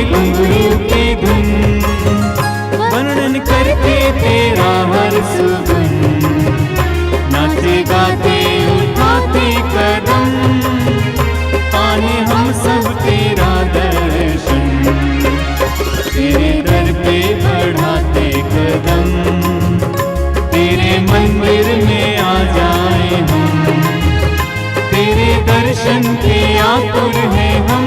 घुंघरू की धुन, वर्णन करके तेरा हर सुगुन, नाचे गाते उठाते कदम, पाने हम सब तेरा दर्शन, तेरे दर पे बढ़ाते कदम, तेरे मंदिर में आ जाए हम, तेरे दर्शन के आतुर हैं हम,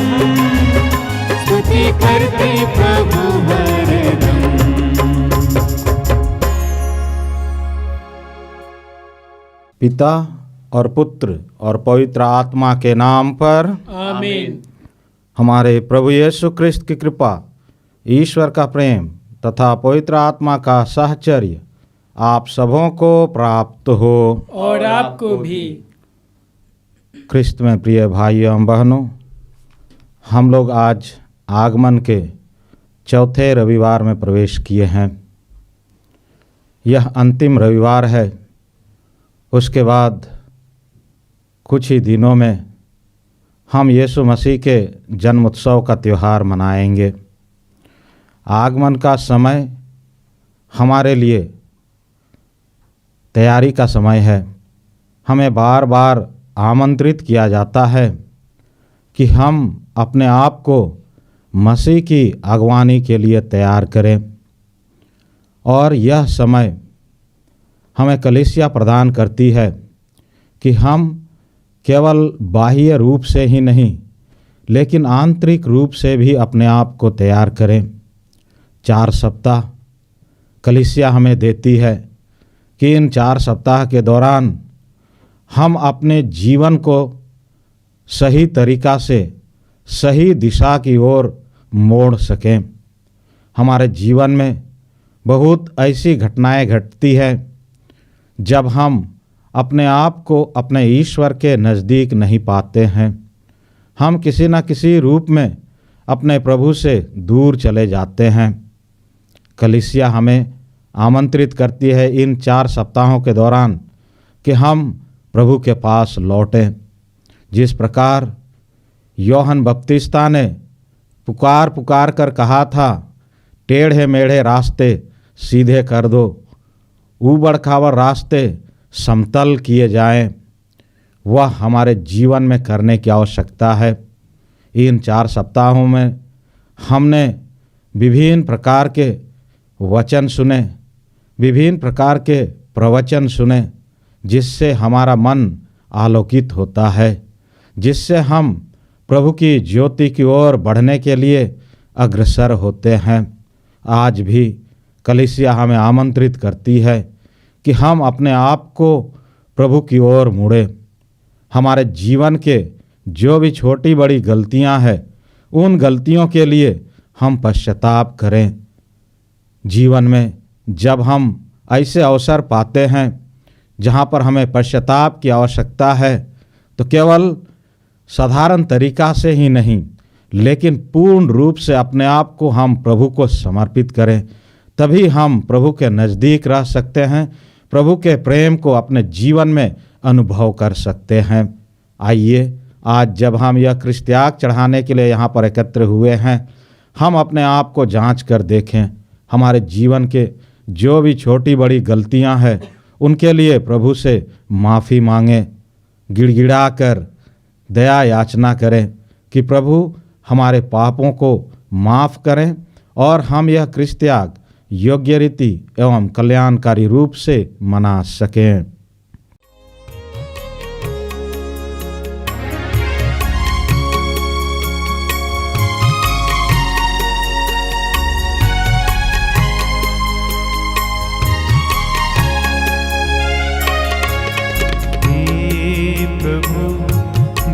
स्तुति करते प्रभु हरदम। पिता और पुत्र और पवित्र आत्मा के नाम पर आमीन। हमारे प्रभु यीशु क्रिस्त की कृपा, ईश्वर का प्रेम तथा पवित्र आत्मा का साहचर्य आप सबों को प्राप्त हो। और आपको भी। क्रिस्त में प्रिय भाइयों एवं बहनों, हम लोग आज आगमन के चौथे रविवार में प्रवेश किए हैं। यह अंतिम रविवार है। उसके बाद कुछ ही दिनों में हम यीशु मसीह के जन्म उत्सव का त्यौहार मनाएंगे। आगमन का समय हमारे लिए तैयारी का समय है। हमें बार बार आमंत्रित किया जाता है कि हम अपने आप को मसीह की अगवानी के लिए तैयार करें, और यह समय हमें कलीसिया प्रदान करती है कि हम केवल बाह्य रूप से ही नहीं लेकिन आंतरिक रूप से भी अपने आप को तैयार करें। 4 सप्ताह कलीसिया हमें देती है कि इन 4 सप्ताह के दौरान हम अपने जीवन को सही तरीक़ा से सही दिशा की ओर मोड़ सकें। हमारे जीवन में बहुत ऐसी घटनाएं घटती है जब हम अपने आप को अपने ईश्वर के नज़दीक नहीं पाते हैं। हम किसी न किसी रूप में अपने प्रभु से दूर चले जाते हैं। कलीसिया हमें आमंत्रित करती है इन 4 सप्ताहों के दौरान कि हम प्रभु के पास लौटें। जिस प्रकार यूहन्ना बपतिस्ता ने पुकार पुकार कर कहा था, टेढ़े मेढ़े रास्ते सीधे कर दो, ऊबड़ खाबड़ रास्ते समतल किए जाएं, वह हमारे जीवन में करने की आवश्यकता है। इन 4 सप्ताहों में हमने विभिन्न प्रकार के वचन सुने, विभिन्न प्रकार के प्रवचन सुने, जिससे हमारा मन आलोकित होता है, जिससे हम प्रभु की ज्योति की ओर बढ़ने के लिए अग्रसर होते हैं। आज भी कलीसिया हमें आमंत्रित करती है कि हम अपने आप को प्रभु की ओर मुड़ें। हमारे जीवन के जो भी छोटी बड़ी गलतियां हैं, उन गलतियों के लिए हम पश्चाताप करें। जीवन में जब हम ऐसे अवसर पाते हैं जहां पर हमें पश्चाताप की आवश्यकता है, तो केवल साधारण तरीका से ही नहीं लेकिन पूर्ण रूप से अपने आप को हम प्रभु को समर्पित करें, तभी हम प्रभु के नज़दीक रह सकते हैं, प्रभु के प्रेम को अपने जीवन में अनुभव कर सकते हैं। आइए आज जब हम यह क्रिस्त्याग चढ़ाने के लिए यहाँ पर एकत्र हुए हैं, हम अपने आप को जांच कर देखें। हमारे जीवन के जो भी छोटी बड़ी गलतियाँ हैं उनके लिए प्रभु से माफ़ी मांगें, गिड़गिड़ा कर दया याचना करें कि प्रभु हमारे पापों को माफ़ करें और हम यह क्रिस्त्याग योग्य रीति एवं कल्याणकारी रूप से मना सकें।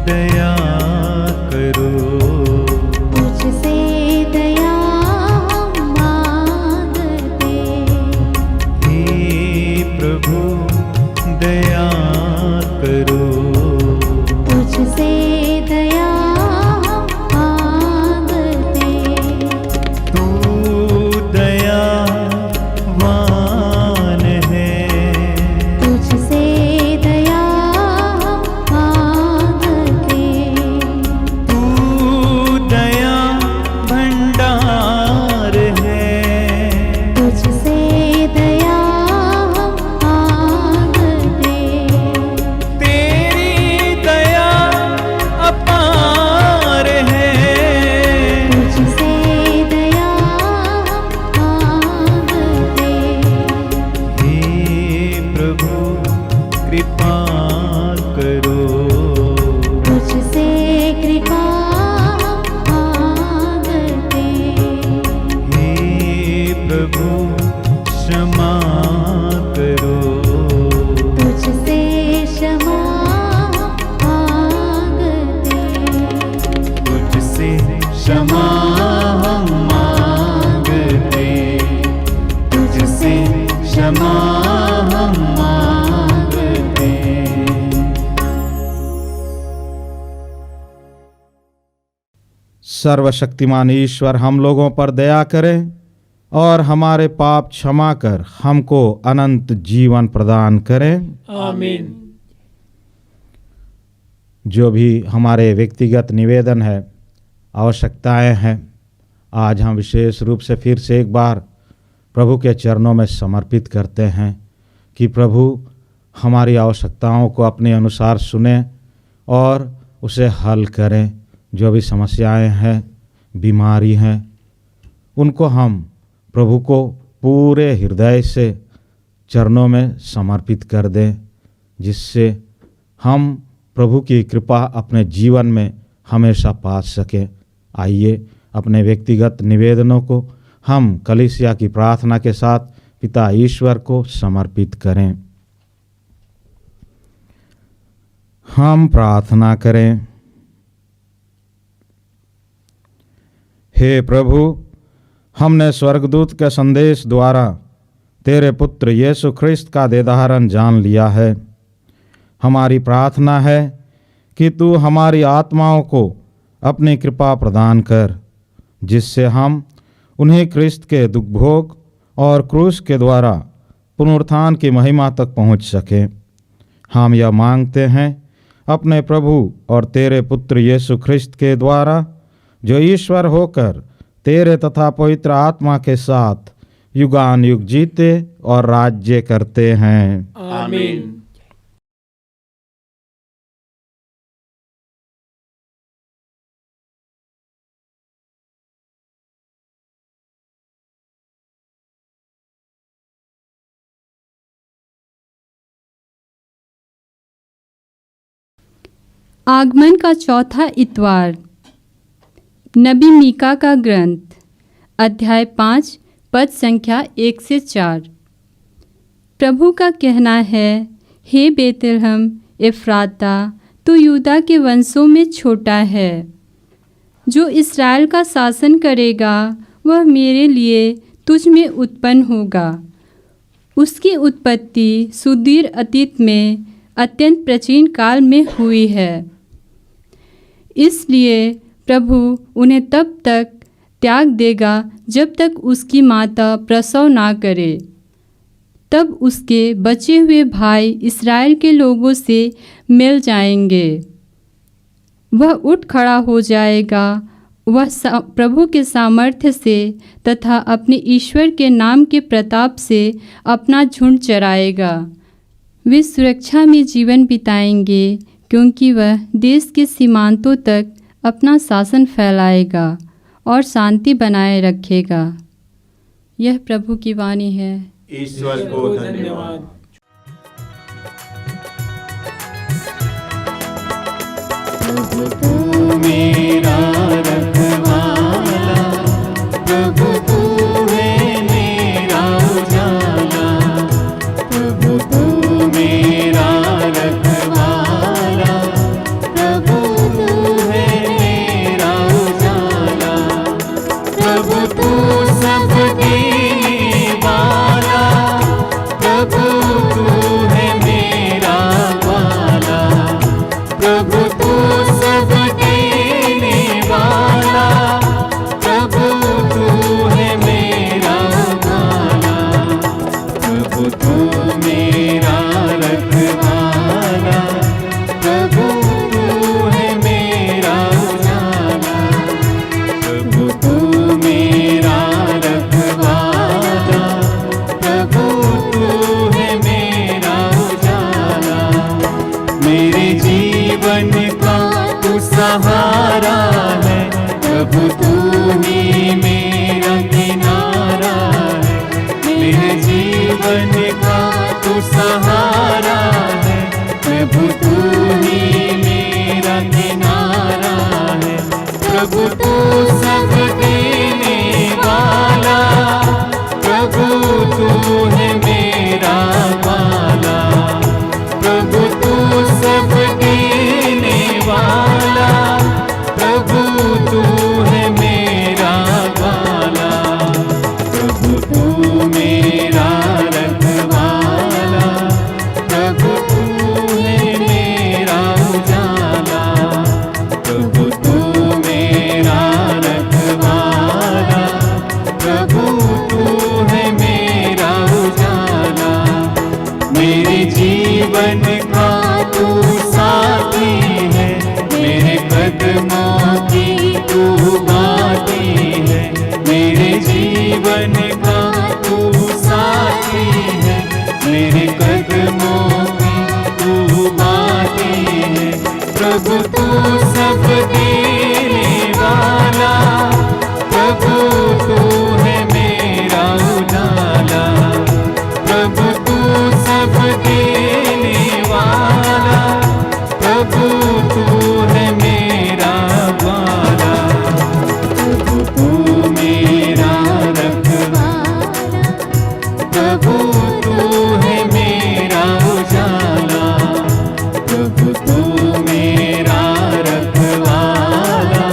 दया करो, मुझसे दया मांगते। हे प्रभु कृपा करो। मुझसे कृपा मांगते, हे प्रभु क्षमा करो। तुझसे क्षमा मांगते, तुझसे क्षमा हम मांगते, तुझसे क्षमा हम मांगते। सर्वशक्तिमान ईश्वर हम लोगों पर दया करें और हमारे पाप क्षमा कर हमको अनंत जीवन प्रदान करें। आमीन। जो भी हमारे व्यक्तिगत निवेदन है, आवश्यकताएं हैं, आज हम विशेष रूप से फिर से एक बार प्रभु के चरणों में समर्पित करते हैं कि प्रभु हमारी आवश्यकताओं को अपने अनुसार सुने और उसे हल करें। जो भी समस्याएं हैं, बीमारी हैं, उनको हम प्रभु को पूरे हृदय से चरणों में समर्पित कर दें, जिससे हम प्रभु की कृपा अपने जीवन में हमेशा पा सकें। आइए अपने व्यक्तिगत निवेदनों को हम कलीसिया की प्रार्थना के साथ पिता ईश्वर को समर्पित करें। हम प्रार्थना करें। हे प्रभु, हमने स्वर्गदूत के संदेश द्वारा तेरे पुत्र यीशु ख्रिस्त का देदारन जान लिया है। हमारी प्रार्थना है कि तू हमारी आत्माओं को अपनी कृपा प्रदान कर, जिससे हम उन्हें ख्रिस्त के दुख भोग और क्रूस के द्वारा पुनरुत्थान की महिमा तक पहुँच सकें। हम यह मांगते हैं अपने प्रभु और तेरे पुत्र यीशु ख्रिस्त के द्वारा, जो ईश्वर होकर तेरे तथा पवित्र आत्मा के साथ युगान युग जीते और राज्य करते हैं। आमीन। आगमन का चौथा इतवार। नबी मीका का ग्रंथ, अध्याय 5, पद संख्या 1 से 4। प्रभु का कहना है, हे बेतलहम एफ्राता, तू यूदा के वंशों में छोटा है। जो इस्राएल का शासन करेगा वह मेरे लिए तुझ में उत्पन्न होगा। उसकी उत्पत्ति सुदूर अतीत में अत्यंत प्राचीन काल में हुई है। इसलिए प्रभु उन्हें तब तक त्याग देगा जब तक उसकी माता प्रसव ना करे। तब उसके बचे हुए भाई इस्राएल के लोगों से मिल जाएंगे। वह उठ खड़ा हो जाएगा, वह प्रभु के सामर्थ्य से तथा अपने ईश्वर के नाम के प्रताप से अपना झुंड चराएगा। वे सुरक्षा में जीवन बिताएंगे, क्योंकि वह देश के सीमांतों तक अपना शासन फैलाएगा और शांति बनाए रखेगा। यह प्रभु की वाणी है। ईश्वर को धन्यवाद। प्रभु तू मेरा रखवाला, प्रभु तू है मेरा उजाला, प्रभु तू मेरा रखवाला, प्रभु तू है मेरा उजाला, प्रभु तू सब देने वाला, प्रभु तू है मेरा वाला, प्रभु तू सब देने वाला, प्रभु तू है मेरा वाला, प्रभु तू मेरा रखवाला, प्रभु तू है मेरा उजाला, प्रभु तू मेरा रखवाला, प्रभु तू है मेरा उजाला। मेरे जीवन का तू सहारा है, प्रभु तू ही मेरा किनारा है। मेरे जीवन का तू सहारा है, तू बाती है, मेरे जीवन का तू साथी है, मेरे कदमों की तू बाती है। प्रभु तू सब देने वाला, प्रभु तू है मेरा उजाला, प्रभु तू सब देने वाला, प्रभु तू है मेरा वाला, प्रभु तू मेरा रखवाला, प्रभु तू है मेरा उजाला, प्रभु तू मेरा रखवाला,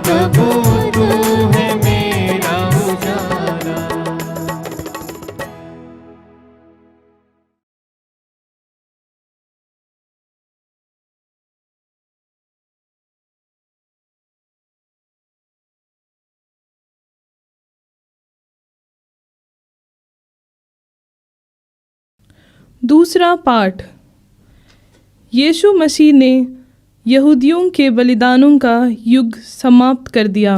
प्रभु तू है मेरा उजाला। दूसरा पाठ। यीशु मसीह ने यहूदियों के बलिदानों का युग समाप्त कर दिया।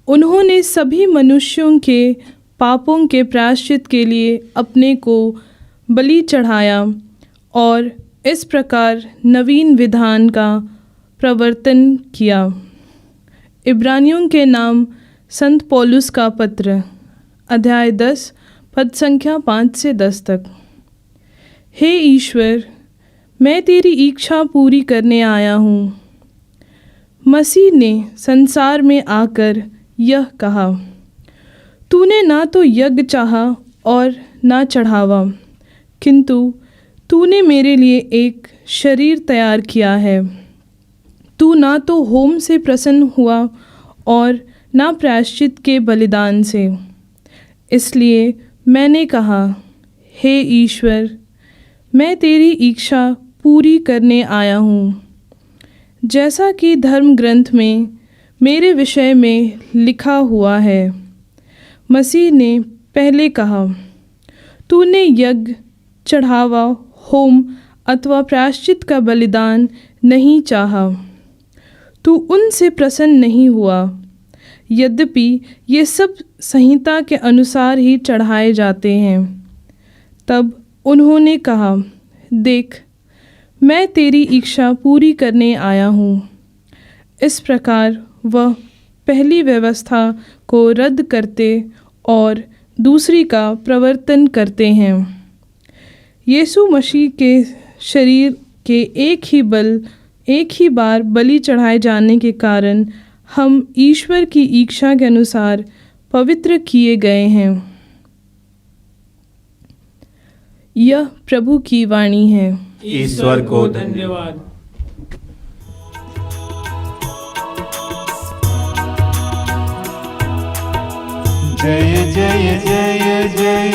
उन्होंने सभी मनुष्यों के पापों के प्रायश्चित के लिए अपने को बलि चढ़ाया और इस प्रकार नवीन विधान का प्रवर्तन किया। इब्रानियों के नाम संत पौलुस का पत्र, अध्याय 10, पद संख्या 5 से 10 तक। हे ईश्वर, मैं तेरी इच्छा पूरी करने आया हूँ। मसीह ने संसार में आकर यह कहा, तूने ना तो यज्ञ चाहा और ना चढ़ावा, किंतु तूने मेरे लिए एक शरीर तैयार किया है। तू ना तो होम से प्रसन्न हुआ और ना प्रायश्चित के बलिदान से। इसलिए मैंने कहा, हे ईश्वर, मैं तेरी इच्छा पूरी करने आया हूँ। जैसा कि धर्म ग्रंथ में मेरे विषय में लिखा हुआ है। मसीह ने पहले कहा, तूने यज्ञ, चढ़ावा, होम अथवा प्रायश्चित का बलिदान नहीं चाहा। तू उनसे प्रसन्न नहीं हुआ, यद्यपि ये सब संहिता के अनुसार ही चढ़ाए जाते हैं। तब उन्होंने कहा, देख, मैं तेरी इच्छा पूरी करने आया हूँ। इस प्रकार वह पहली व्यवस्था को रद्द करते और दूसरी का प्रवर्तन करते हैं। यीशु मसीह के शरीर के एक ही बार बलि चढ़ाए जाने के कारण हम ईश्वर की इच्छा के अनुसार पवित्र किए गए हैं। यह प्रभु की वाणी है। ईश्वर को धन्यवाद। जय जय जय जय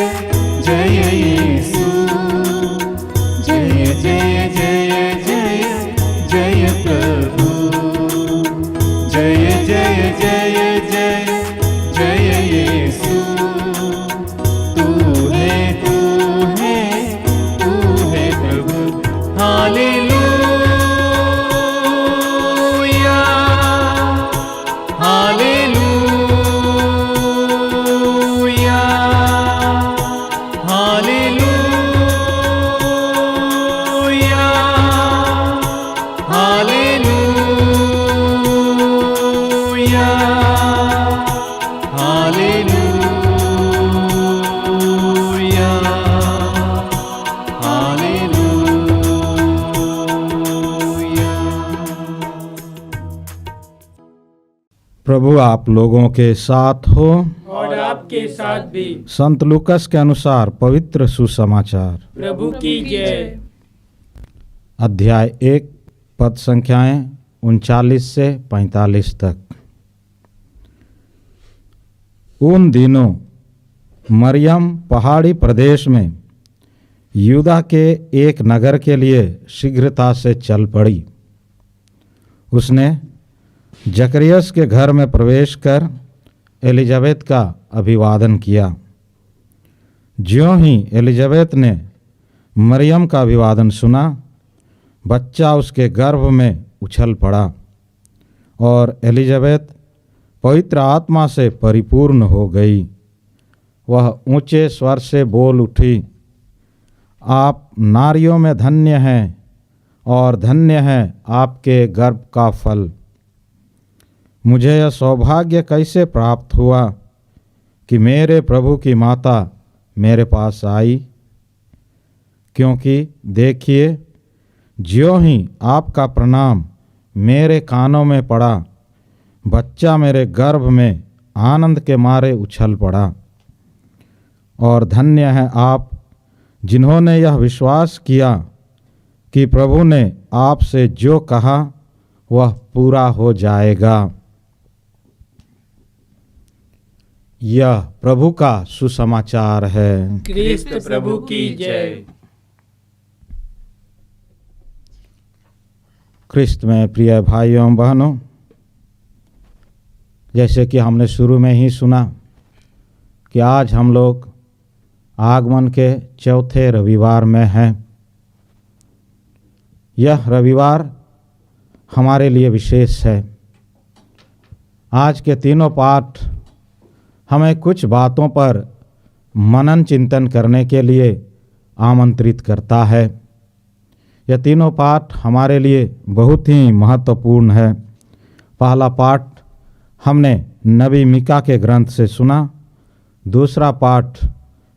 जय यीशु, जय जय जय जय जय प्रभु, जय जय जय जय जय यीशु। तू है प्रभु। Hallelujah, hallelujah, hallelujah, hallelujah, hallelujah, प्रभु आप लोगों के साथ हो और आपके साथ भी। संत लूकस के अनुसार पवित्र सुसमाचार, प्रभु की जय। अध्याय 1, पद संख्याएं 39 से 45 तक। उन दिनों मरियम पहाड़ी प्रदेश में यूदा के एक नगर के लिए शीघ्रता से चल पड़ी। उसने जकरियस के घर में प्रवेश कर एलिजाबेथ का अभिवादन किया। ज्यों ही एलिजाबेथ ने मरियम का अभिवादन सुना, बच्चा उसके गर्भ में उछल पड़ा और एलिजाबेथ पवित्र आत्मा से परिपूर्ण हो गई। वह ऊंचे स्वर से बोल उठी, आप नारियों में धन्य हैं और धन्य है आपके गर्भ का फल। मुझे यह सौभाग्य कैसे प्राप्त हुआ कि मेरे प्रभु की माता मेरे पास आई? क्योंकि देखिए, ज्यों ही आपका प्रणाम मेरे कानों में पड़ा, बच्चा मेरे गर्भ में आनंद के मारे उछल पड़ा। और धन्य है आप जिन्होंने यह विश्वास किया कि प्रभु ने आपसे जो कहा वह पूरा हो जाएगा। यह प्रभु का सुसमाचार है। क्रिस्त प्रभु की जय। क्रिस्त में प्रिय भाइयों एवं बहनों, जैसे कि हमने शुरू में ही सुना कि आज हम लोग आगमन के चौथे रविवार में हैं। यह रविवार हमारे लिए विशेष है। आज के तीनों पाठ हमें कुछ बातों पर मनन चिंतन करने के लिए आमंत्रित करता है। यह तीनों पाठ हमारे लिए बहुत ही महत्वपूर्ण है। पहला पाठ हमने नबी मीका के ग्रंथ से सुना। दूसरा पाठ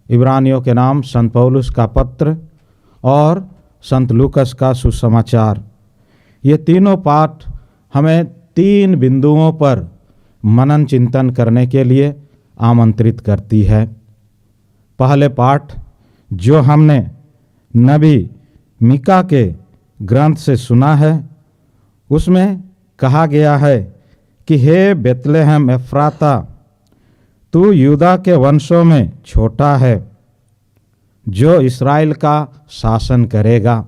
इब्रानियों के नाम संत पौलुस का पत्र और संत लूकस का सुसमाचार। ये तीनों पाठ हमें 3 बिंदुओं पर मनन चिंतन करने के लिए आमंत्रित करती है। पहले पाठ जो हमने नबी मीका के ग्रंथ से सुना है, उसमें कहा गया है कि हे बेतलेहम एफ्राता, तू यूदा के वंशों में छोटा है, जो इस्राएल का शासन करेगा।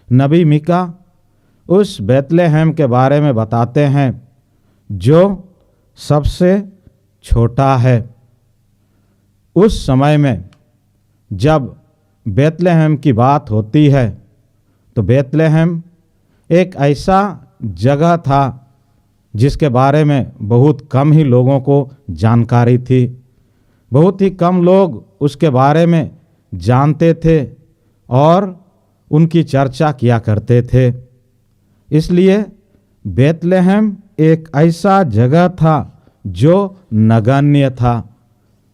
नबी मीका उस बेतलेहम के बारे में बताते हैं जो सबसे छोटा है। उस समय में जब बेतलेहम की बात होती है तो बेतलेहम एक ऐसा जगह था जिसके बारे में बहुत कम ही लोगों को जानकारी थी। बहुत ही कम लोग उसके बारे में जानते थे और उनकी चर्चा किया करते थे। इसलिए बेतलेहम एक ऐसा जगह था जो नगण्य था।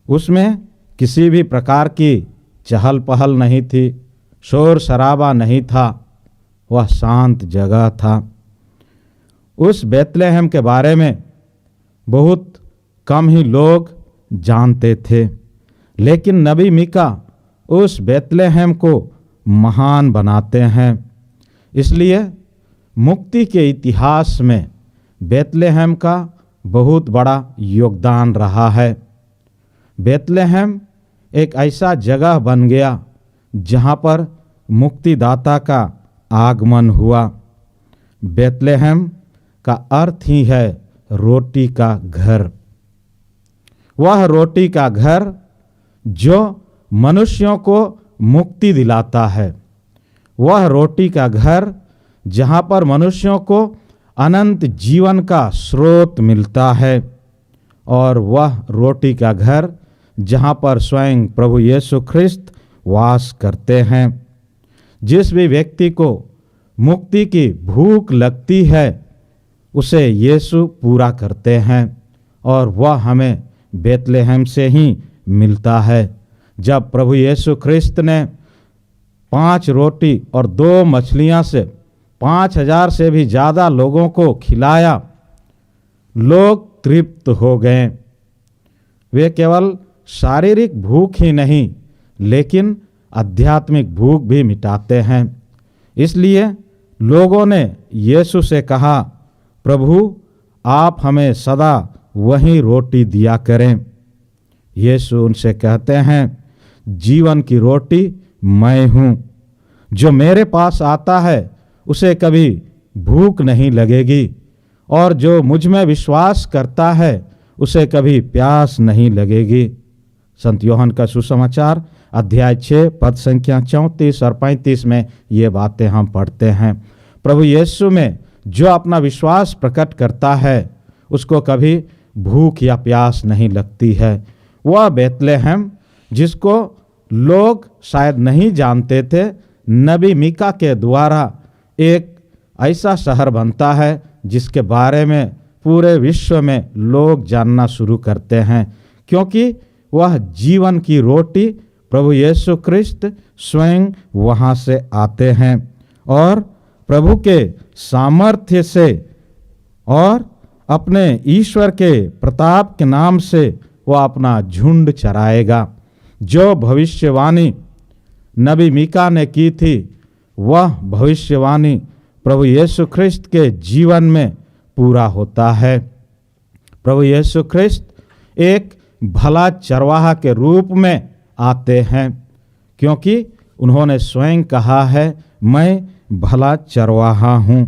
उसमें किसी भी प्रकार की चहल पहल नहीं थी, शोर शराबा नहीं था, वह शांत जगह था। उस बेतलेहम के बारे में बहुत कम ही लोग जानते थे, लेकिन नबी मीका उस बेतलेहम को महान बनाते हैं। इसलिए मुक्ति के इतिहास में बेतलेहम का बहुत बड़ा योगदान रहा है। बेतलेहम एक ऐसा जगह बन गया जहाँ पर मुक्तिदाता का आगमन हुआ। बेतलेहम का अर्थ ही है रोटी का घर। वह रोटी का घर जो मनुष्यों को मुक्ति दिलाता है। वह रोटी का घर जहाँ पर मनुष्यों को अनंत जीवन का स्रोत मिलता है। और वह रोटी का घर जहाँ पर स्वयं प्रभु यीशु ख्रिस्त वास करते हैं। जिस भी व्यक्ति को मुक्ति की भूख लगती है उसे यीशु पूरा करते हैं, और वह हमें बेतलेहम से ही मिलता है। जब प्रभु यीशु ख्रिस्त ने 5 रोटी और 2 मछलियां से 5000 से भी ज़्यादा लोगों को खिलाया, लोग तृप्त हो गए। वे केवल शारीरिक भूख ही नहीं लेकिन आध्यात्मिक भूख भी मिटाते हैं। इसलिए लोगों ने यीशु से कहा, प्रभु आप हमें सदा वही रोटी दिया करें। यीशु उनसे कहते हैं, जीवन की रोटी मैं हूँ। जो मेरे पास आता है उसे कभी भूख नहीं लगेगी, और जो मुझ में विश्वास करता है उसे कभी प्यास नहीं लगेगी। संत योहन का सुसमाचार अध्याय 6 पद संख्या 34 और 35 में ये बातें हम पढ़ते हैं। प्रभु यीशु में जो अपना विश्वास प्रकट करता है उसको कभी भूख या प्यास नहीं लगती है। वह बेतलेहम जिसको लोग शायद नहीं जानते थे, नबी मीका के द्वारा एक ऐसा शहर बनता है जिसके बारे में पूरे विश्व में लोग जानना शुरू करते हैं, क्योंकि वह जीवन की रोटी प्रभु यीशु ख्रिस्त स्वयं वहाँ से आते हैं और प्रभु के सामर्थ्य से और अपने ईश्वर के प्रताप के नाम से वह अपना झुंड चराएगा। जो भविष्यवाणी नबी मीका ने की थी, वह भविष्यवाणी प्रभु यीशु ख्रिस्त के जीवन में पूरा होता है। प्रभु यीशु ख्रिस्त एक भला चरवाहा के रूप में आते हैं, क्योंकि उन्होंने स्वयं कहा है, मैं भला चरवाहा हूँ।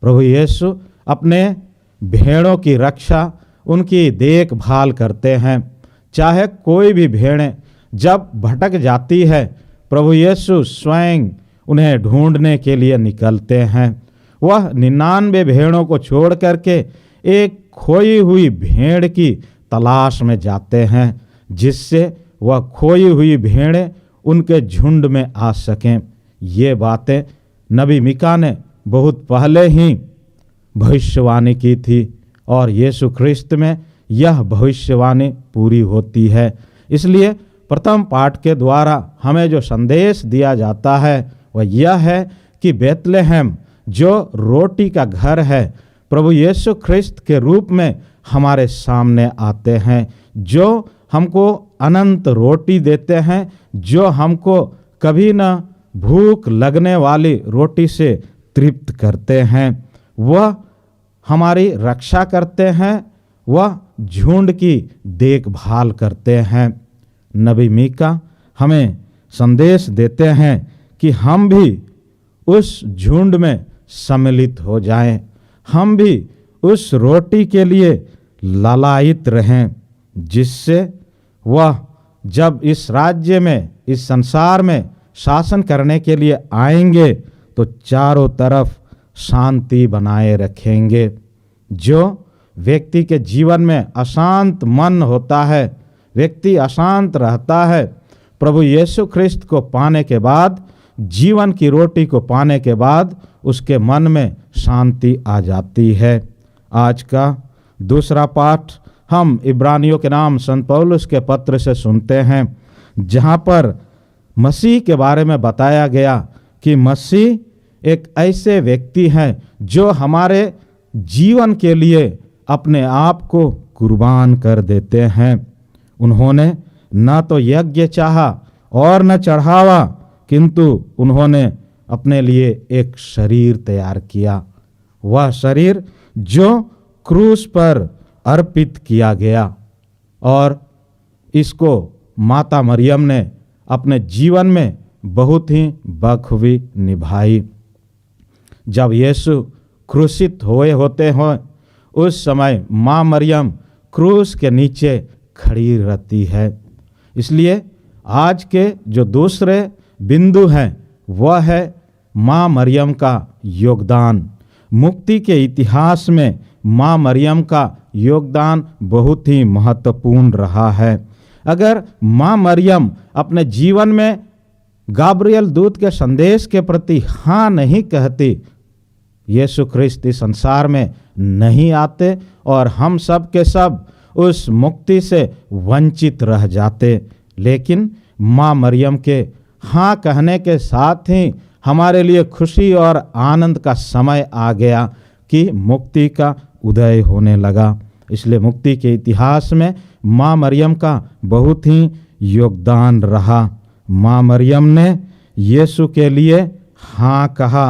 प्रभु यीशु अपने भेड़ों की रक्षा, उनकी देखभाल करते हैं। चाहे कोई भी भेड़ें जब भटक जाती है, प्रभु यीशु स्वयं उन्हें ढूंढने के लिए निकलते हैं। वह 99 भेड़ों को छोड़ करके एक खोई हुई भेड़ की तलाश में जाते हैं, जिससे वह खोई हुई भेड़ें उनके झुंड में आ सकें। ये बातें नबी मीका ने बहुत पहले ही भविष्यवाणी की थी और यीशु ख्रिस्त में यह भविष्यवाणी पूरी होती है। इसलिए प्रथम पाठ के द्वारा हमें जो संदेश दिया जाता है वह यह है कि बेतलेहम जो रोटी का घर है, प्रभु यीशु ख्रिस्त के रूप में हमारे सामने आते हैं, जो हमको अनंत रोटी देते हैं, जो हमको कभी न भूख लगने वाली रोटी से तृप्त करते हैं। वह हमारी रक्षा करते हैं, वह झुंड की देखभाल करते हैं। नबी मीका हमें संदेश देते हैं कि हम भी उस झुंड में सम्मिलित हो जाएं, हम भी उस रोटी के लिए लालायित रहें, जिससे वह जब इस राज्य में, इस संसार में शासन करने के लिए आएंगे तो चारों तरफ शांति बनाए रखेंगे। जो व्यक्ति के जीवन में अशांत मन होता है, व्यक्ति अशांत रहता है, प्रभु यीशु ख्रिस्त को पाने के बाद, जीवन की रोटी को पाने के बाद उसके मन में शांति आ जाती है। आज का दूसरा पाठ हम इब्रानियों के नाम संत पौलुस के पत्र से सुनते हैं, जहाँ पर मसीह के बारे में बताया गया कि मसीह एक ऐसे व्यक्ति हैं जो हमारे जीवन के लिए अपने आप को कुर्बान कर देते हैं। उन्होंने न तो यज्ञ चाहा और न चढ़ावा, किंतु उन्होंने अपने लिए एक शरीर तैयार किया। वह शरीर जो क्रूस पर अर्पित किया गया और इसको माता मरियम ने अपने जीवन में बहुत ही बखूबी निभाई। जब यीशु क्रूसित होते हैं उस समय माँ मरियम क्रूस के नीचे खड़ी रहती है। इसलिए आज के जो दूसरे बिंदु हैं वह है माँ मरियम का योगदान। मुक्ति के इतिहास में माँ मरियम का योगदान बहुत ही महत्वपूर्ण रहा है। अगर माँ मरियम अपने जीवन में गाब्रियल दूत के संदेश के प्रति हाँ नहीं कहती, यीशु ख्रिस्त इस संसार में नहीं आते और हम सब के सब उस मुक्ति से वंचित रह जाते। लेकिन माँ मरियम के हाँ कहने के साथ ही हमारे लिए खुशी और आनंद का समय आ गया कि मुक्ति का उदय होने लगा। इसलिए मुक्ति के इतिहास में माँ मरियम का बहुत ही योगदान रहा। माँ मरियम ने यीशु के लिए हाँ कहा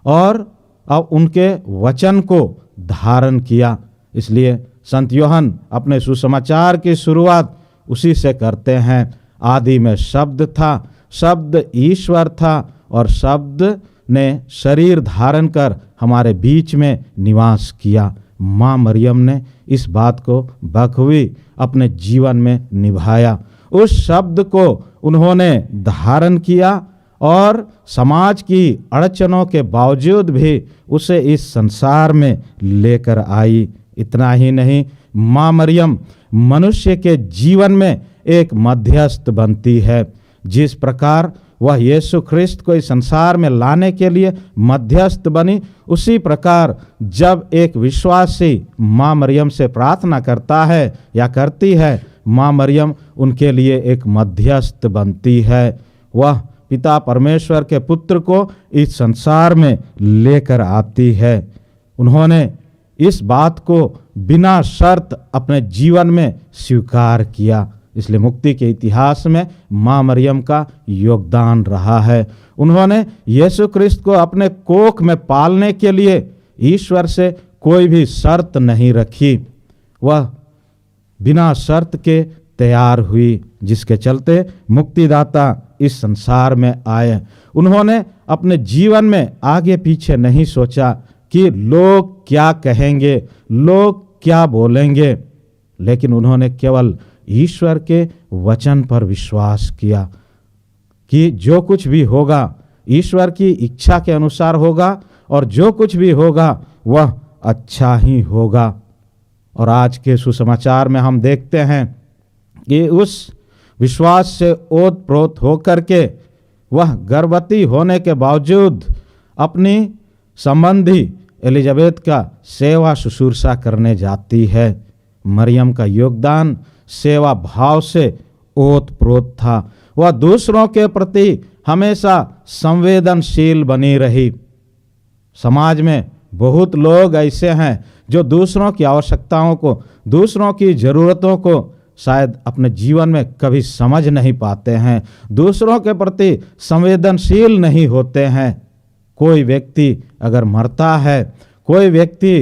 और अब उनके वचन को धारण किया। इसलिए संत योहन अपने सुसमाचार की शुरुआत उसी से करते हैं। आदि में शब्द था, शब्द ईश्वर था और शब्द ने शरीर धारण कर हमारे बीच में निवास किया। माँ मरियम ने इस बात को बखूबी अपने जीवन में निभाया। उस शब्द को उन्होंने धारण किया और समाज की अड़चनों के बावजूद भी उसे इस संसार में लेकर आई। इतना ही नहीं, माँ मरियम मनुष्य के जीवन में एक मध्यस्थ बनती है। जिस प्रकार वह यीशु ख्रिस्त को इस संसार में लाने के लिए मध्यस्थ बनी, उसी प्रकार जब एक विश्वासी माँ मरियम से प्रार्थना करता है या करती है, माँ मरियम उनके लिए एक मध्यस्थ बनती है। वह पिता परमेश्वर के पुत्र को इस संसार में लेकर आती है। उन्होंने इस बात को बिना शर्त अपने जीवन में स्वीकार किया, इसलिए मुक्ति के इतिहास में माँ मरियम का योगदान रहा है। उन्होंने यीशु ख्रिस्त को अपने कोख में पालने के लिए ईश्वर से कोई भी शर्त नहीं रखी, वह बिना शर्त के तैयार हुई, जिसके चलते मुक्तिदाता इस संसार में आए। उन्होंने अपने जीवन में आगे पीछे नहीं सोचा कि लोग क्या कहेंगे, लोग क्या बोलेंगे, लेकिन उन्होंने केवल ईश्वर के वचन पर विश्वास किया कि जो कुछ भी होगा ईश्वर की इच्छा के अनुसार होगा और जो कुछ भी होगा वह अच्छा ही होगा। और आज के सुसमाचार में हम देखते हैं कि उस विश्वास से ओतप्रोत होकर के वह गर्भवती होने के बावजूद अपनी संबंधी एलिजाबेथ का सेवा शुश्रूषा करने जाती है। मरियम का योगदान सेवा भाव से ओतप्रोत था। वह दूसरों के प्रति हमेशा संवेदनशील बनी रही। समाज में बहुत लोग ऐसे हैं जो दूसरों की आवश्यकताओं को, दूसरों की ज़रूरतों को शायद अपने जीवन में कभी समझ नहीं पाते हैं, दूसरों के प्रति संवेदनशील नहीं होते हैं। कोई व्यक्ति अगर मरता है, कोई व्यक्ति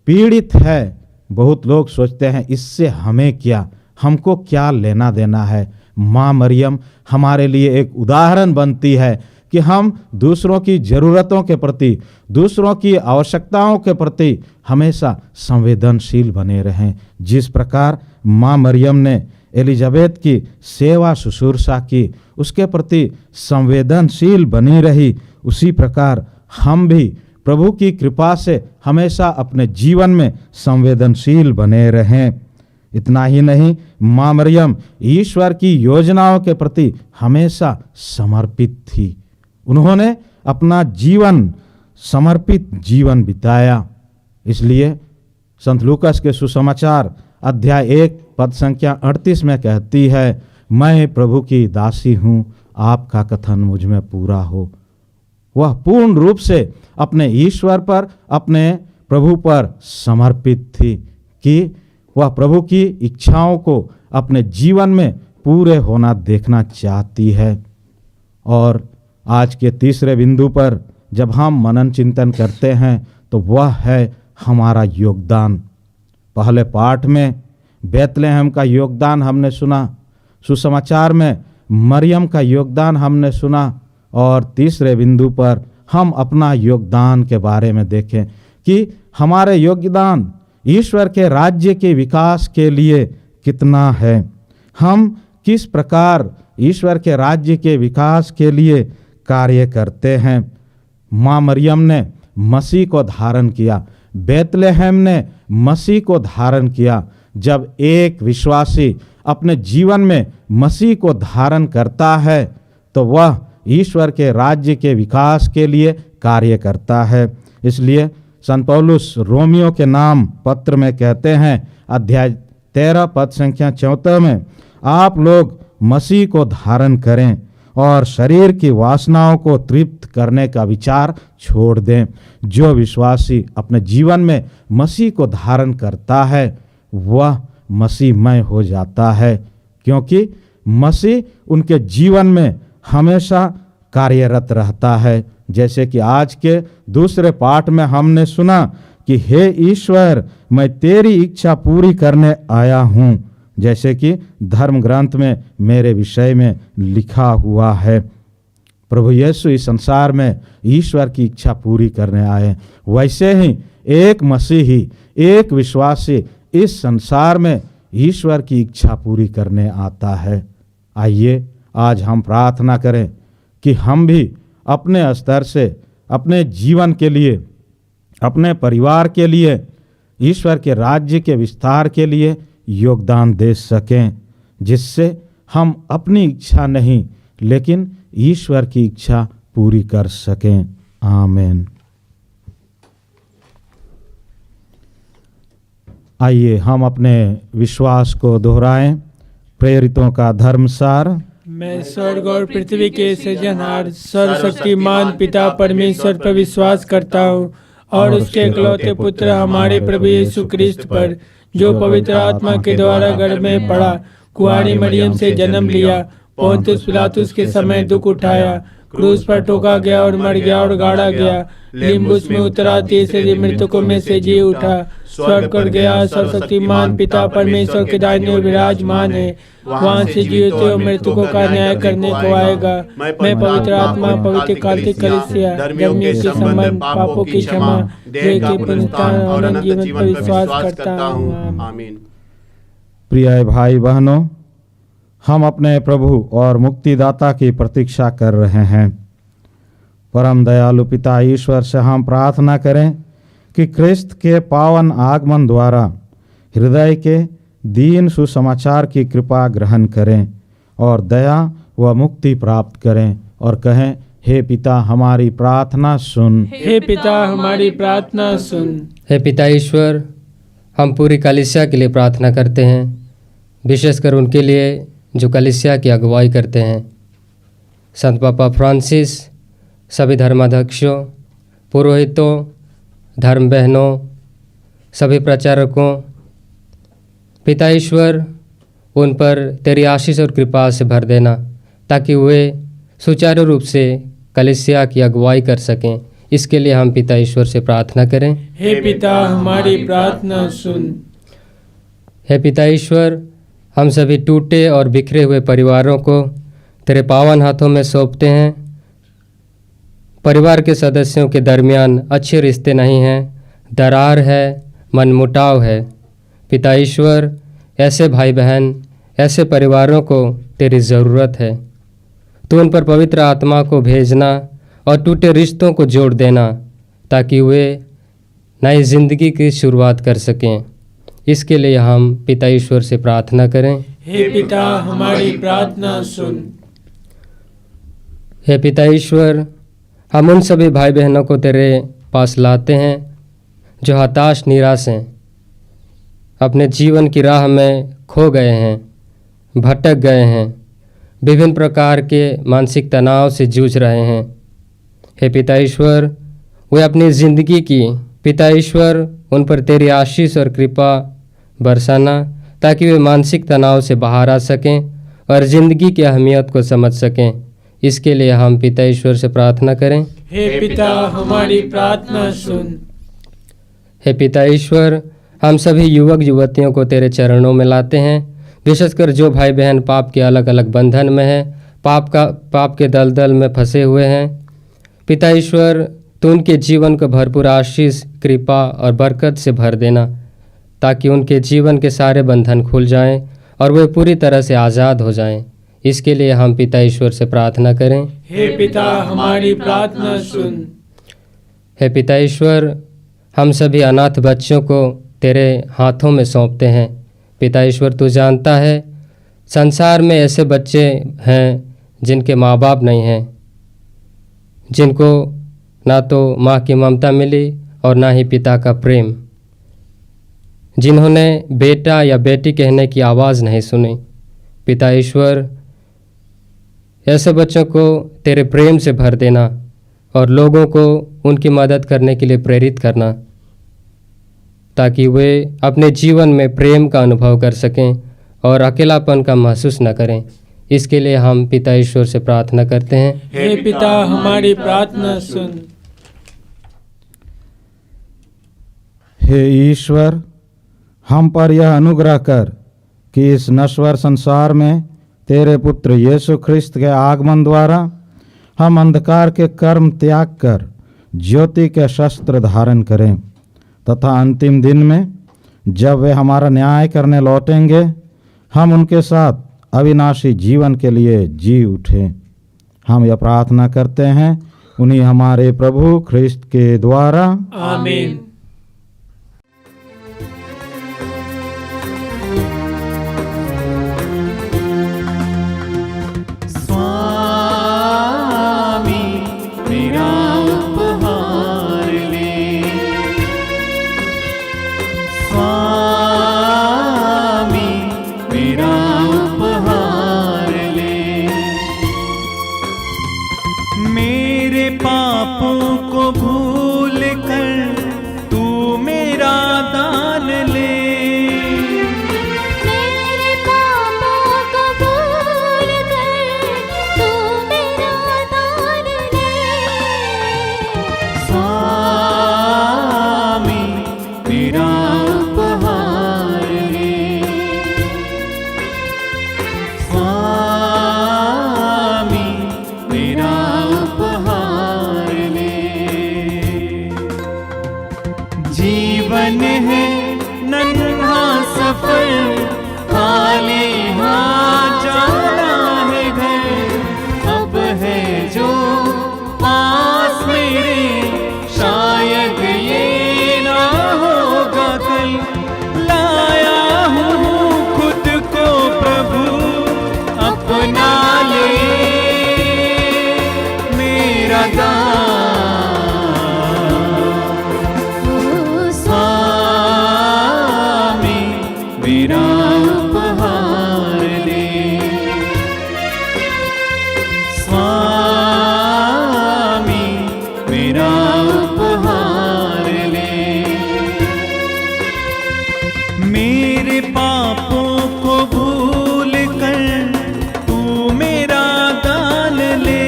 पीड़ित है, बहुत लोग सोचते हैं इससे हमें क्या, हमको क्या लेना देना है। माँ मरियम हमारे लिए एक उदाहरण बनती है कि हम दूसरों की ज़रूरतों के प्रति, दूसरों की आवश्यकताओं के प्रति हमेशा संवेदनशील बने रहें। जिस प्रकार माँ मरियम ने एलिजाबेथ की सेवा शुश्रूषा की, उसके प्रति संवेदनशील बनी रही, उसी प्रकार हम भी प्रभु की कृपा से हमेशा अपने जीवन में संवेदनशील बने रहें। इतना ही नहीं, माँ मरियम ईश्वर की योजनाओं के प्रति हमेशा समर्पित थी। उन्होंने अपना जीवन समर्पित जीवन बिताया। इसलिए संत लूकास के सुसमाचार अध्याय 1 पद संख्या 38 में कहती है, मैं प्रभु की दासी हूँ, आपका कथन मुझ में पूरा हो। वह पूर्ण रूप से अपने ईश्वर पर, अपने प्रभु पर समर्पित थी कि वह प्रभु की इच्छाओं को अपने जीवन में पूरे होना देखना चाहती है। और आज के तीसरे बिंदु पर जब हम मनन चिंतन करते हैं तो वह है हमारा योगदान। पहले पाठ में बेतलेहम का योगदान हमने सुना, सुसमाचार में मरियम का योगदान हमने सुना, और तीसरे बिंदु पर हम अपना योगदान के बारे में देखें कि हमारे योगदान ईश्वर के राज्य के विकास के लिए कितना है। हम किस प्रकार ईश्वर के राज्य के विकास के लिए कार्य करते हैं। माँ मरियम ने मसीह को धारण किया, बेतलेहम ने मसीह को धारण किया। जब एक विश्वासी अपने जीवन में मसीह को धारण करता है तो वह ईश्वर के राज्य के विकास के लिए कार्य करता है। इसलिए संत पौलुस रोमियो के नाम पत्र में कहते हैं, अध्याय 13 पद संख्या 14 में, आप लोग मसीह को धारण करें और शरीर की वासनाओं को तृप्त करने का विचार छोड़ दें। जो विश्वासी अपने जीवन में मसीह को धारण करता है वह मसीहमय हो जाता है, क्योंकि मसीह उनके जीवन में हमेशा कार्यरत रहता है। जैसे कि आज के दूसरे पाठ में हमने सुना कि हे ईश्वर, मैं तेरी इच्छा पूरी करने आया हूँ, जैसे कि धर्म ग्रंथ में मेरे विषय में लिखा हुआ है। प्रभु यीशु इस संसार में ईश्वर की इच्छा पूरी करने आए। वैसे ही एक मसीही, एक विश्वासी इस संसार में ईश्वर की इच्छा पूरी करने आता है। आइए आज हम प्रार्थना करें कि हम भी अपने स्तर से, अपने जीवन के लिए, अपने परिवार के लिए ईश्वर के राज्य के विस्तार के लिए योगदान दे सकें, जिससे हम अपनी इच्छा नहीं लेकिन ईश्वर की इच्छा पूरी कर सकें। आमीन। आइए हम अपने विश्वास को दोहराएं। प्रेरितों का धर्मसार। मैं स्वर्ग और पृथ्वी के सृजनहार सर्वशक्तिमान पिता परमेश्वर पर विश्वास करता हूँ और उसके इकलौते पुत्र हमारे प्रभु यीशु क्रिस्त पर, जो पवित्र आत्मा के द्वारा गर्भ में पड़ा, कुंवारी मरियम से जन्म लिया, पोंतियुस पिलातुस के समय दुख उठाया, क्रूस पर ठोका गया और मर गया और गाड़ा गया, लिम्बुस में उतरा, तीसरे दिन मृतकों में से जी उठा, स्वर्ग कर गया, सर्वशक्तिमान पिता परमेश्वर के दाहिने ओर विराजमान है, वहाँ से जीवितों और मृतकों का न्याय करने को आएगा। मैं पवित्र आत्मा, पवित्र कार्तिक कलीसिया, धर्मियों के संबंध, पापों की क्षमा, देह के पुनरुत्थान और अनंत जीवन पर विश्वास करता हूँ। आमीन। प्रिय भाई बहनों, हम अपने प्रभु और मुक्तिदाता की प्रतीक्षा कर रहे हैं। परम दयालु पिता ईश्वर से हम प्रार्थना करें कि क्रिस्त के पावन आगमन द्वारा हृदय के दीन सुसमाचार की कृपा ग्रहण करें और दया व मुक्ति प्राप्त करें और कहें, हे पिता हमारी प्रार्थना सुन। हे पिता हमारी प्रार्थना सुन। हे पिता ईश्वर, हम पूरी कलीसिया के लिए प्रार्थना करते हैं, विशेषकर उनके लिए जो कलीसिया की अगुवाई करते हैं। संत पापा फ्रांसिस, सभी धर्माध्यक्षों, पुरोहितों, धर्म बहनों, सभी प्रचारकों, पिता ईश्वर उन पर तेरी आशीष और कृपा से भर देना, ताकि वे सुचारू रूप से कलीसिया की अगुवाई कर सकें। इसके लिए हम पिता ईश्वर से प्रार्थना करें। हे पिता हमारी प्रार्थना सुन। हे पिता ईश्वर, हम सभी टूटे और बिखरे हुए परिवारों को तेरे पावन हाथों में सौंपते हैं। परिवार के सदस्यों के दरमियान अच्छे रिश्ते नहीं हैं, दरार है, मनमुटाव है। पिता ईश्वर, ऐसे भाई बहन, ऐसे परिवारों को तेरी ज़रूरत है। तू उन पर पवित्र आत्मा को भेजना और टूटे रिश्तों को जोड़ देना, ताकि वे नई जिंदगी की शुरुआत कर सकें। इसके लिए हम पिता ईश्वर से प्रार्थना करें। हे पिता हमारी प्रार्थना सुन। हे पिता ईश्वर, हम उन सभी भाई बहनों को तेरे पास लाते हैं जो हताश निराश हैं, अपने जीवन की राह में खो गए हैं, भटक गए हैं, विभिन्न प्रकार के मानसिक तनाव से जूझ रहे हैं। हे पिता ईश्वर, वे अपनी ज़िंदगी की, पिता ईश्वर उन पर तेरी आशीष और कृपा बरसाना, ताकि वे मानसिक तनाव से बाहर आ सकें और ज़िंदगी की अहमियत को समझ सकें। इसके लिए हम पिता ईश्वर से प्रार्थना करें। हे पिता हमारी प्रार्थना सुन। हे पिता ईश्वर, हम सभी युवक युवतियों को तेरे चरणों में लाते हैं, विशेषकर जो भाई बहन पाप के अलग अलग बंधन में हैं, पाप के दलदल में फंसे हुए हैं। पिता ईश्वर, तो उनके जीवन को भरपूर आशीष, कृपा और बरकत से भर देना, ताकि उनके जीवन के सारे बंधन खुल जाएं और वे पूरी तरह से आज़ाद हो जाएं। इसके लिए हम पिता ईश्वर से प्रार्थना करें। हे पिता हमारी प्रार्थना सुन। हे पिता ईश्वर, हम सभी अनाथ बच्चों को तेरे हाथों में सौंपते हैं। पिता ईश्वर, तू जानता है संसार में ऐसे बच्चे हैं जिनके माँ बाप नहीं हैं, जिनको ना तो माँ की ममता मिली और ना ही पिता का प्रेम, जिन्होंने बेटा या बेटी कहने की आवाज़ नहीं सुनी। पिता ईश्वर, ऐसे बच्चों को तेरे प्रेम से भर देना और लोगों को उनकी मदद करने के लिए प्रेरित करना, ताकि वे अपने जीवन में प्रेम का अनुभव कर सकें और अकेलापन का महसूस न करें। इसके लिए हम पिता ईश्वर से प्रार्थना करते हैं। हे पिता हमारी प्रार्थना सुन। हे ईश्वर, हम पर यह अनुग्रह कर कि इस नश्वर संसार में तेरे पुत्र यीशु ख्रिस्त के आगमन द्वारा हम अंधकार के कर्म त्याग कर ज्योति के शस्त्र धारण करें, तथा अंतिम दिन में जब वे हमारा न्याय करने लौटेंगे, हम उनके साथ अविनाशी जीवन के लिए जी उठें। हम यह प्रार्थना करते हैं उन्हीं हमारे प्रभु ख्रिस्त के द्वारा। आमीन। जीवन है नन्हा सफर, खाली हाथ जाना है घर। अब है जो पास मेरे, शायद ये ना होगा कल। लाया हूँ खुद को प्रभु अपना ले, मेरा दान स्वामी मेरा उपहार ले। स्वामी मेरा उपहार ले। मेरे पापों को भूल कर तू मेरा दान ले।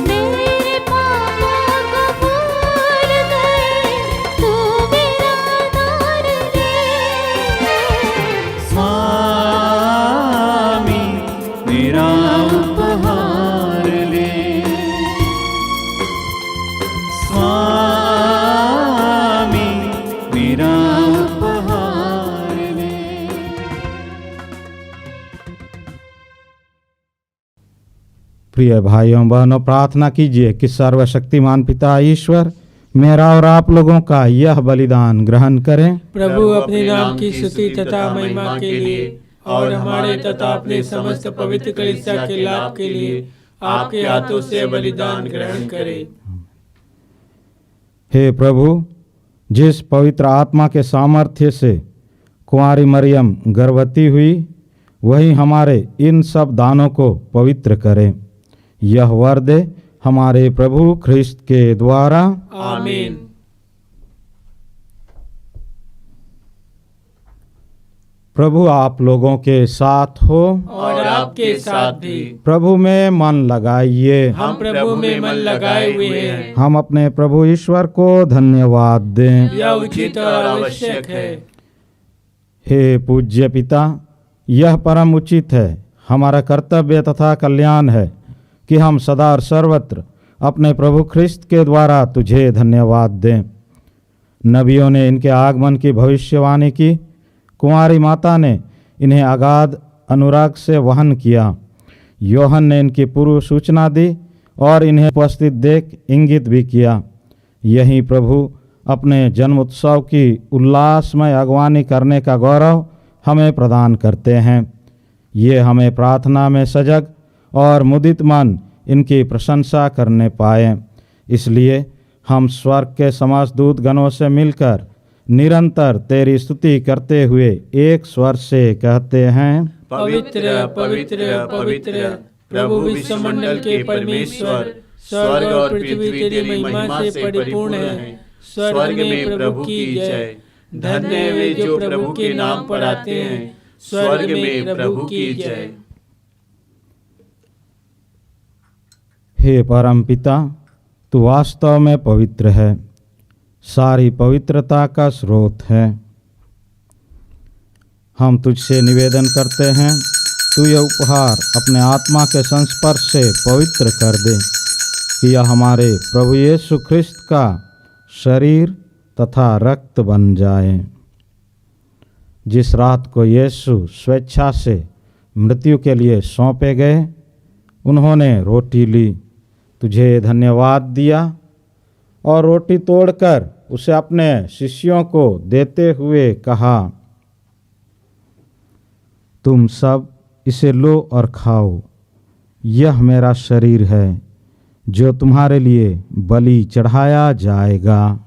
मेरे पापों को भूल कर तू मेरा दान ले। स्वामी मेरा उपहार ले। स्वामी मेरा उपहार ले। प्रिय भाइयों बहनों, प्रार्थना कीजिए कि सर्वशक्तिमान पिता ईश्वर मेरा और आप लोगों का यह बलिदान ग्रहण करें। प्रभु अपने नाम की स्तुति तथा महिमा के लिए और हमारे तथा अपने समस्त पवित्र कलीसिया के लाभ के लिए आपके हाथों से बलिदान ग्रहण करे। हे प्रभु, जिस पवित्र आत्मा के सामर्थ्य से कुंवारी मरियम गर्भवती हुई, वही हमारे इन सब दानों को पवित्र करे। यह वर दे हमारे प्रभु ख्रिस्त के द्वारा। आमीन। प्रभु आप लोगों के साथ हो और आपके साथ भी। प्रभु में मन लगाइए। हम प्रभु में मन लगाए हुए हैं। हम अपने प्रभु ईश्वर को धन्यवाद दें। यह उचित और आवश्यक है। हे पूज्य पिता, यह परम उचित है, हमारा कर्तव्य तथा कल्याण है कि हम सदा और सर्वत्र अपने प्रभु ख्रिस्त के द्वारा तुझे धन्यवाद दें। नबियों ने इनके आगमन की भविष्यवाणी की, कुंवारी माता ने इन्हें अगाध अनुराग से वहन किया। योहन ने इनकी पूर्व सूचना दी और इन्हें उपस्थित देख इंगित भी किया। यही प्रभु अपने जन्म उत्सव की उल्लासमय अगवानी करने का गौरव हमें प्रदान करते हैं। ये हमें प्रार्थना में सजग और मुदित मन इनकी प्रशंसा करने पाए। इसलिए हम स्वर्ग के समस्त दूत गणों से मिलकर निरंतर तेरी स्तुति करते हुए एक स्वर से कहते हैं, पवित्र पवित्र पवित्र प्रभु विश्वमंडल के परमेश्वर, स्वर्ग और पृथ्वी तेरी महिमा से परिपूर्ण है। स्वर्ग में प्रभु की जय। धन्य है वे जो प्रभु के नाम पर आते हैं। स्वर्ग में प्रभु की जय। हे परम पिता, तू वास्तव में पवित्र है, सारी पवित्रता का स्रोत है। हम तुझसे निवेदन करते हैं, तू यह उपहार अपने आत्मा के संस्पर्श से पवित्र कर दे कि यह हमारे प्रभु यीशु ख्रिस्त का शरीर तथा रक्त बन जाए। जिस रात को यीशु स्वेच्छा से मृत्यु के लिए सौंपे गए, उन्होंने रोटी ली, तुझे धन्यवाद दिया और रोटी तोड़कर उसे अपने शिष्यों को देते हुए कहा, तुम सब इसे लो और खाओ, यह मेरा शरीर है जो तुम्हारे लिए बलि चढ़ाया जाएगा।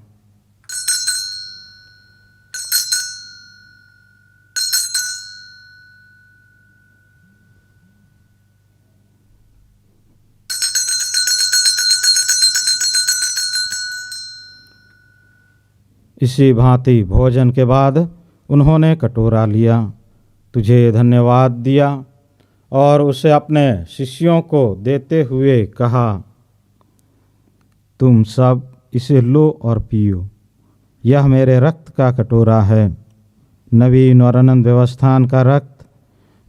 इसी भांति भोजन के बाद उन्होंने कटोरा लिया, तुझे धन्यवाद दिया और उसे अपने शिष्यों को देते हुए कहा, तुम सब इसे लो और पियो, यह मेरे रक्त का कटोरा है, नवीन और अनंत व्यवस्थान का रक्त,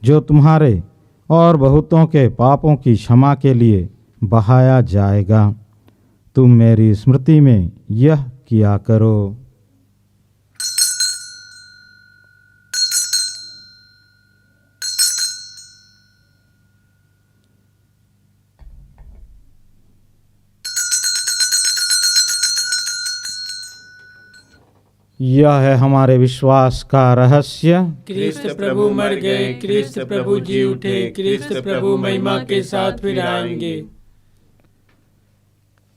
जो तुम्हारे और बहुतों के पापों की क्षमा के लिए बहाया जाएगा। तुम मेरी स्मृति में यह किया करो। यह है हमारे विश्वास का रहस्य। क्रिस्त प्रभु मर गए, क्रिस्त प्रभु जी उठे, क्रिस्त प्रभु महिमा के साथ फिर आएंगे।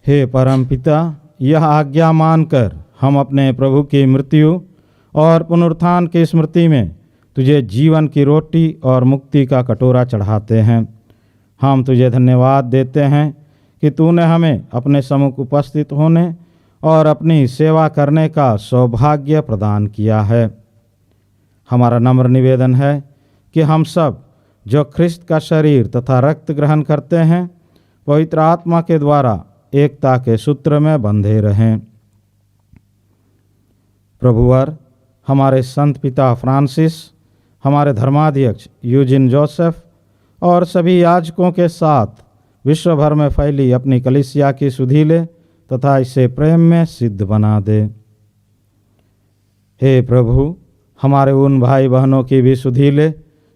हे परमपिता, यह आज्ञा मानकर हम अपने प्रभु की मृत्यु और पुनरुत्थान की स्मृति में तुझे जीवन की रोटी और मुक्ति का कटोरा चढ़ाते हैं। हम तुझे धन्यवाद देते हैं कि तूने हमें अपने सम्मुख उपस्थित होने और अपनी सेवा करने का सौभाग्य प्रदान किया है। हमारा नम्र निवेदन है कि हम सब जो ख्रिस्त का शरीर तथा रक्त ग्रहण करते हैं, पवित्र आत्मा के द्वारा एकता के सूत्र में बंधे रहें। प्रभुवर, हमारे संत पिता फ्रांसिस, हमारे धर्माध्यक्ष यूजिन जोसेफ और सभी याजकों के साथ विश्व भर में फैली अपनी कलीसिया की सुधि ले तथा इसे प्रेम में सिद्ध बना दे। हे प्रभु, हमारे उन भाई बहनों की भी सुधि ले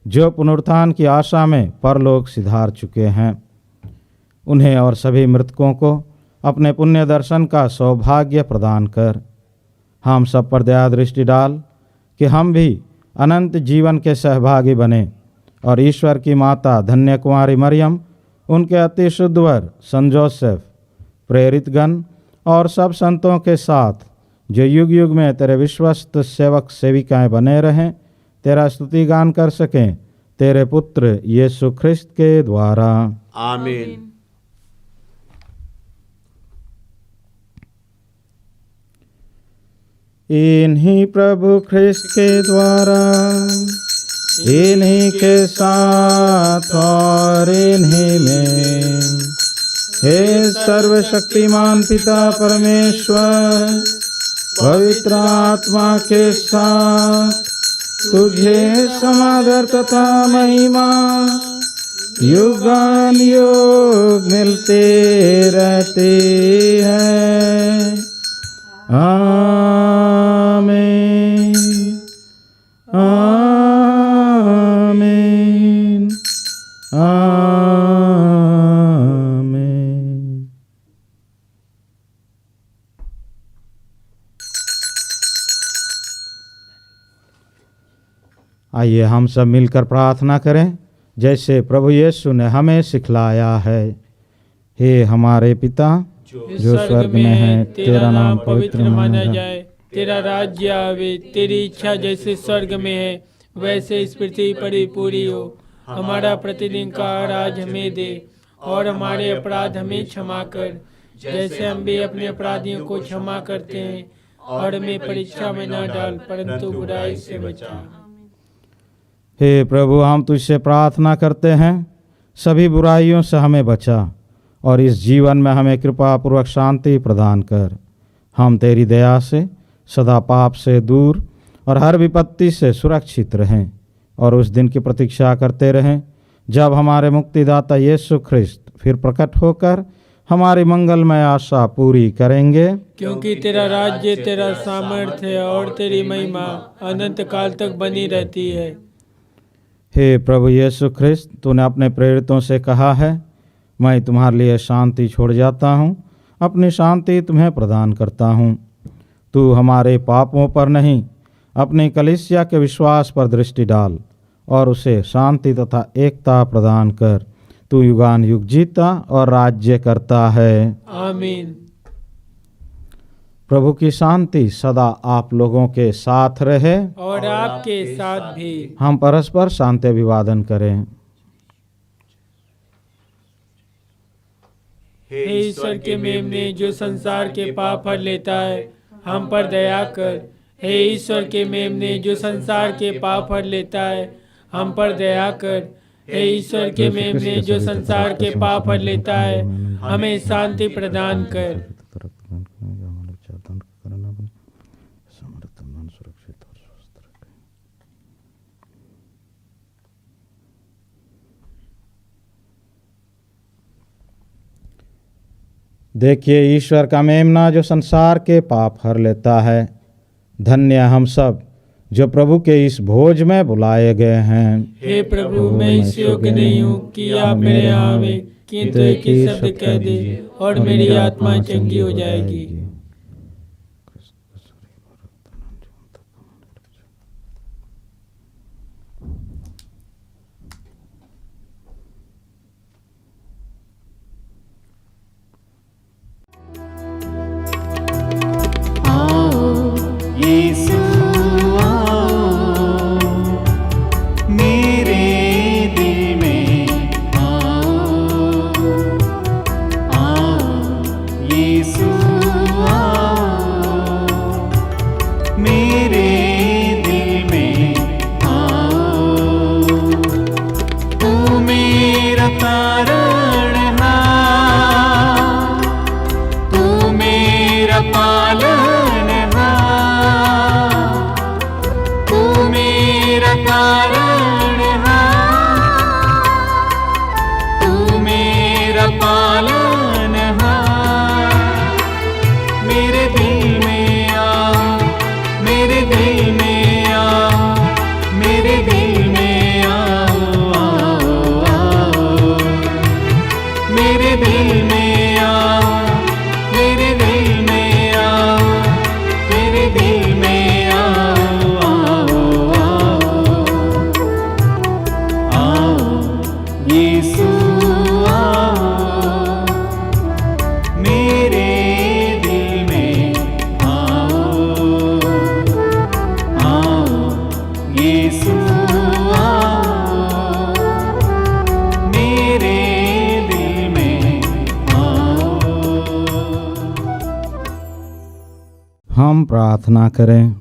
जो पुनरुत्थान की आशा में परलोक सिधार चुके हैं। उन्हें और सभी मृतकों को अपने पुण्य दर्शन का सौभाग्य प्रदान कर। हम सब पर दया दृष्टि डाल कि हम भी अनंत जीवन के सहभागी बने और ईश्वर की माता धन्य कुमारी मरियम, उनके अति शुद्ध वर संत जोसेफ, प्रेरितगण और सब संतों के साथ जो युग युग में तेरे विश्वस्त सेवक सेविकाएं बने रहें, तेरा स्तुति गान कर सकें, तेरे पुत्र यीशु ख्रिस्त के द्वारा। आमीन। इन्हीं प्रभु ख्रिस्त के द्वारा, इन्हीं के साथ और इन्हीं में, हे सर्वशक्तिमान पिता परमेश्वर, पवित्र आत्मा के साथ तुझे समादर तथा महिमा युगान युग मिलते रहते हैं। आमीन, आमीन, आमीन। आइए हम सब मिलकर प्रार्थना करें जैसे प्रभु यीशु ने हमें सिखलाया है। हे हमारे पिता जो स्वर्ग में है, तेरा नाम पवित्र माना जाए, तेरा राज्य आवे, तेरी इच्छा जैसे स्वर्ग में है वैसे इस पृथ्वी पर भी पूरी हो। हमारा प्रतिदिन का आहार आज हमें दे और हमारे अपराध हमें क्षमा कर जैसे हम भी अपने अपराधियों को क्षमा करते हैं, और हमें परीक्षा में न डाल परंतु बुराई से बचा। हे प्रभु, हम तुझसे प्रार्थना करते हैं, सभी बुराइयों से हमें बचा और इस जीवन में हमें कृपा पूर्वक शांति प्रदान कर। हम तेरी दया से सदा पाप से दूर और हर विपत्ति से सुरक्षित रहें और उस दिन की प्रतीक्षा करते रहें जब हमारे मुक्तिदाता यीशु ख्रिस्त फिर प्रकट होकर हमारी मंगलमय आशा पूरी करेंगे। क्योंकि तेरा राज्य, तेरा सामर्थ्य और तेरी महिमा अनंत काल तक बनी रहती है। हे प्रभु यीशु ख्रिस्त, तूने अपने प्रेरितों से कहा है, मैं तुम्हारे लिए शांति छोड़ जाता हूँ, अपनी शांति तुम्हें प्रदान करता हूँ। तू हमारे पापों पर नहीं, अपनी कलीसिया के विश्वास पर दृष्टि डाल और उसे शांति तथा एकता प्रदान कर। तू युगान युग जीता और राज्य करता है। आमीन। प्रभु की शांति सदा आप लोगों के साथ रहे और आपके साथ भी। हम परस्पर शांति अभिवादन करें। हे ईश्वर के मेमने जो संसार के पाप हर लेता है, हम पर दया कर। हे ईश्वर के मेमने जो संसार के पाप हर लेता है, हम पर दया कर। हे ईश्वर के मेमने जो संसार के पाप हर लेता है, हमें शांति प्रदान कर। देखिए ईश्वर का मेमना जो संसार के पाप हर लेता है। धन्य हम सब जो प्रभु के इस भोज में बुलाए गए हैं। हे प्रभु, मैं इस योग्य नहीं हूँ कि आप मेरे यहाँ आवे, किंतु एक ही शब्द कह दे और मेरी आत्मा चंगी हो जाएगी। हम प्रार्थना करें।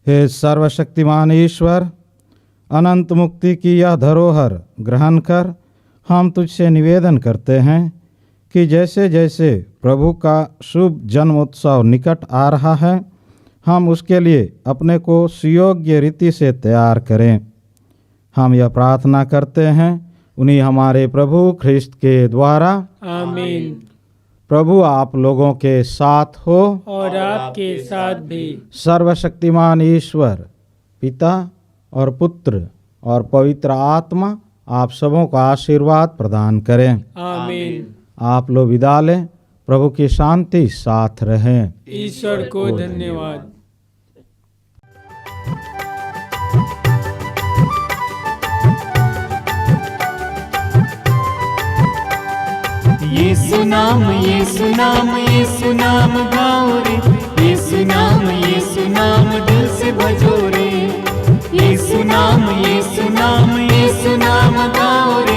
हे सर्वशक्तिमान ईश्वर, अनंत मुक्ति की यह धरोहर ग्रहण कर हम तुझसे निवेदन करते हैं कि जैसे जैसे प्रभु का शुभ जन्म उत्सव निकट आ रहा है, हम उसके लिए अपने को सुयोग्य रीति से तैयार करें। हम यह प्रार्थना करते हैं उन्हीं हमारे प्रभु ख्रिस्त के द्वारा। आमीन। प्रभु आप लोगों के साथ हो और आपके साथ भी। सर्वशक्तिमान ईश्वर पिता और पुत्र और पवित्र आत्मा आप सबों को आशीर्वाद प्रदान करें। आमीन। आप लोग विदा लें। प्रभु की शांति साथ रहें। ईश्वर को धन्यवाद। यीशु नाम यीशु नाम यीशु नाम गाओ रे, यीशु नाम दिल से भजो रे। यीशु नाम गाओ रे।